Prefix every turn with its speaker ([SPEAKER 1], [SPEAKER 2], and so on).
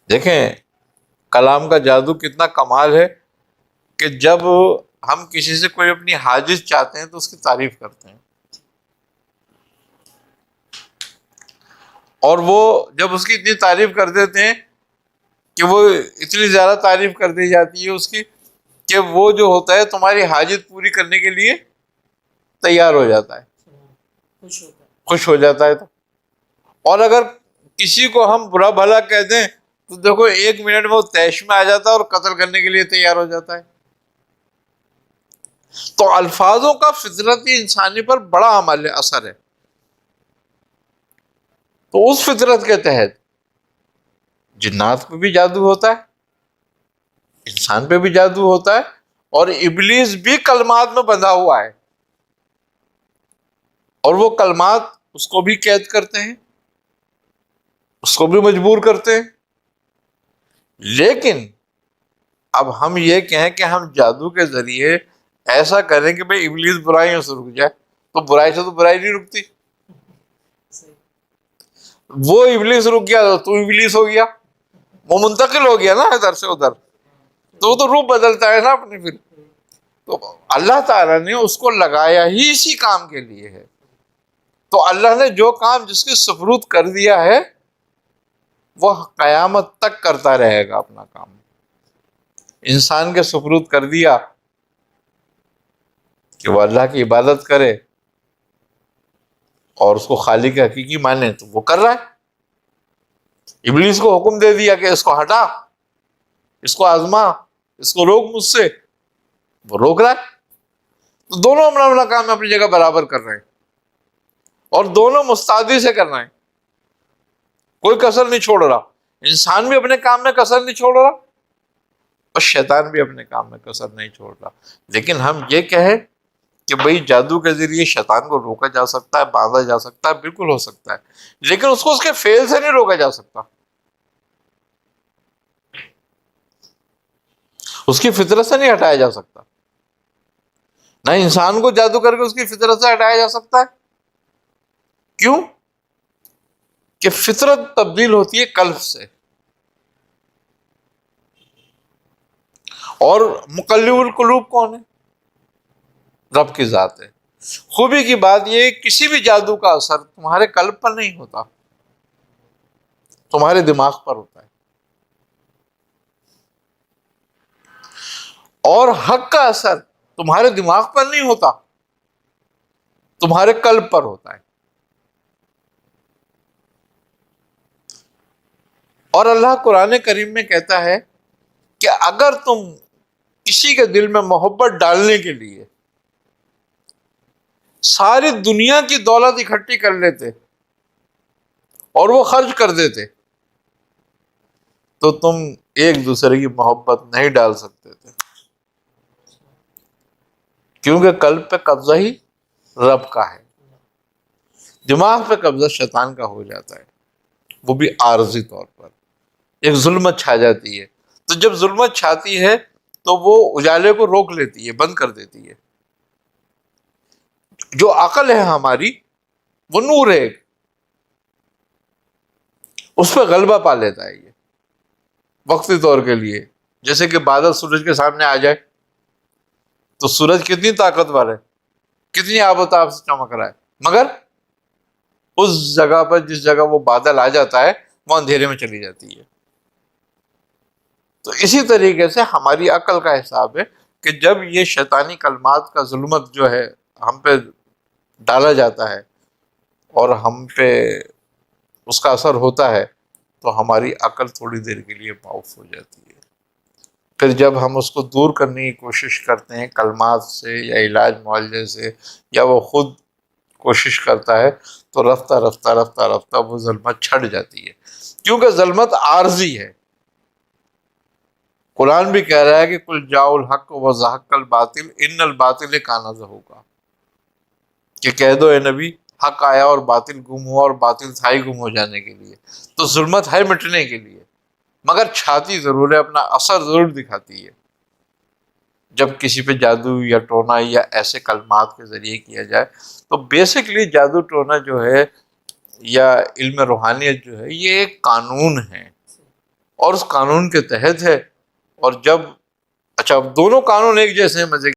[SPEAKER 1] دیکھیں کلام کا جادو کتنا کمال ہے کہ جب ہم کسی سے کوئی اپنی حاجت چاہتے ہیں تو اس کی تعریف کرتے ہیں، اور وہ جب اس کی اتنی تعریف کر دیتے ہیں کہ وہ اتنی زیادہ تعریف کر دی جاتی ہے اس کی کہ وہ جو ہوتا ہے تمہاری حاجت پوری کرنے کے لیے تیار ہو جاتا ہے، خوش ہو جاتا ہے۔ تو اور اگر کسی کو ہم برا بھلا کہہ دیں تو دیکھو 1 منٹ میں وہ طیش میں آ جاتا ہے اور قتل کرنے کے لیے تیار ہو جاتا ہے۔ تو الفاظوں کا فطرتی انسانی پر بڑا عمل اثر ہے۔ تو اس فطرت کے تحت جنات پہ بھی جادو ہوتا ہے، انسان پہ بھی جادو ہوتا ہے، اور ابلیس بھی کلمات میں بندھا ہوا ہے، اور وہ کلمات اس کو بھی قید کرتے ہیں، اس کو بھی مجبور کرتے ہیں۔ لیکن اب ہم یہ کہیں کہ ہم جادو کے ذریعے ایسا کریں کہ بھئی ابلیس برائیوں سے رک جائے، تو برائی سے تو برائی نہیں رکتی۔ وہ ابلیس رک گیا تو ابلیس ہو گیا، وہ منتقل ہو گیا نا ادھر سے ادھر، تو وہ تو روپ بدلتا ہے نا اپنے پھر۔ تو اللہ تعالیٰ نے اس کو لگایا ہی اسی کام کے لیے ہے۔ تو اللہ نے جو کام جس کی سپرد کر دیا ہے وہ قیامت تک کرتا رہے گا اپنا کام۔ انسان کے سپرد کر دیا کہ وہ اللہ کی عبادت کرے اور اس کو خالق حقیقی مانے، تو وہ کر رہا ہے۔ ابلیس کو حکم دے دیا کہ اس کو ہٹا، اس کو آزما، اس کو روک مجھ سے، وہ روک رہا ہے۔ تو دونوں اپنا اپنا کام اپنی جگہ برابر کر رہے ہیں، اور دونوں مستعدی سے کر رہے ہیں، کوئی کسر نہیں چھوڑ رہا۔ انسان بھی اپنے کام میں کسر نہیں چھوڑ رہا، اور شیطان بھی اپنے کام میں کسر نہیں چھوڑ رہا۔ لیکن ہم یہ کہیں کہ بھئی جادو کے ذریعے شیطان کو روکا جا سکتا ہے، باندھا جا سکتا ہے، بالکل ہو سکتا ہے، لیکن اس کو اس کے فعل سے نہیں روکا جا سکتا، اس کی فطرت سے نہیں ہٹایا جا سکتا۔ نہ انسان کو جادو کر کے اس کی فطرت سے ہٹایا جا سکتا ہے۔ کیوں؟ کہ فطرت تبدیل ہوتی ہے قلب سے، اور مقلب القلوب کون ہے؟ رب کی ذات ہے۔ خوبی کی بات یہ ہے کسی بھی جادو کا اثر تمہارے قلب پر نہیں ہوتا، تمہارے دماغ پر ہوتا ہے، اور حق کا اثر تمہارے دماغ پر نہیں ہوتا، تمہارے قلب پر ہوتا ہے۔ اور اللہ قرآن کریم میں کہتا ہے کہ اگر تم کسی کے دل میں محبت ڈالنے کے لیے ساری دنیا کی دولت اکٹھی کر لیتے اور وہ خرچ کر دیتے تو تم ایک دوسرے کی محبت نہیں ڈال سکتے تھے، کیونکہ قلب پہ قبضہ ہی رب کا ہے، دماغ پہ قبضہ شیطان کا ہو جاتا ہے، وہ بھی عارضی طور پر۔ ایک ظلمت چھا جاتی ہے، تو جب ظلمت چھاتی ہے تو وہ اجالے کو روک لیتی ہے، بند کر دیتی ہے۔ جو عقل ہے ہماری وہ نور ہے، اس پہ غلبہ پا لیتا ہے یہ وقتی طور کے لیے۔ جیسے کہ بادل سورج کے سامنے آ جائے تو سورج کتنی طاقتور ہے، کتنی آب و تاب سے چمک رہا ہے، مگر اس جگہ پر جس جگہ وہ بادل آ جاتا ہے وہ اندھیرے میں چلی جاتی ہے۔ تو اسی طریقے سے ہماری عقل کا حساب ہے کہ جب یہ شیطانی کلمات کا ظلمت جو ہے ہم پہ ڈالا جاتا ہے اور ہم پہ اس کا اثر ہوتا ہے تو ہماری عقل تھوڑی دیر کے لیے معاف ہو جاتی ہے۔ پھر جب ہم اس کو دور کرنے کی کوشش کرتے ہیں کلمات سے یا علاج معالجے سے، یا وہ خود کوشش کرتا ہے، تو رفتہ رفتہ رفتہ رفتہ وہ ظلمت چھٹ جاتی ہے، کیونکہ ظلمت عارضی ہے۔ قرآن بھی کہہ رہا ہے کہ قل جاء الحق وزهق الباطل ان الباطل کان زہوقا، کہ کہہ دو اے نبی حق آیا اور باطل گم ہوا، اور باطل تھا ہی گم ہو جانے کے لیے۔ تو ظلمت ہے مٹنے کے لیے، مگر چھاتی ضرور ہے، اپنا اثر ضرور دکھاتی ہے۔ جب کسی پہ جادو یا ٹونا یا ایسے کلمات کے ذریعے کیا جائے تو بیسکلی جادو ٹونا جو ہے یا علم روحانیت جو ہے یہ ایک قانون ہے، اور اس قانون کے تحت ہے. اور جب اچھا اب دونوں قانون ایک جیسے ہیں مزے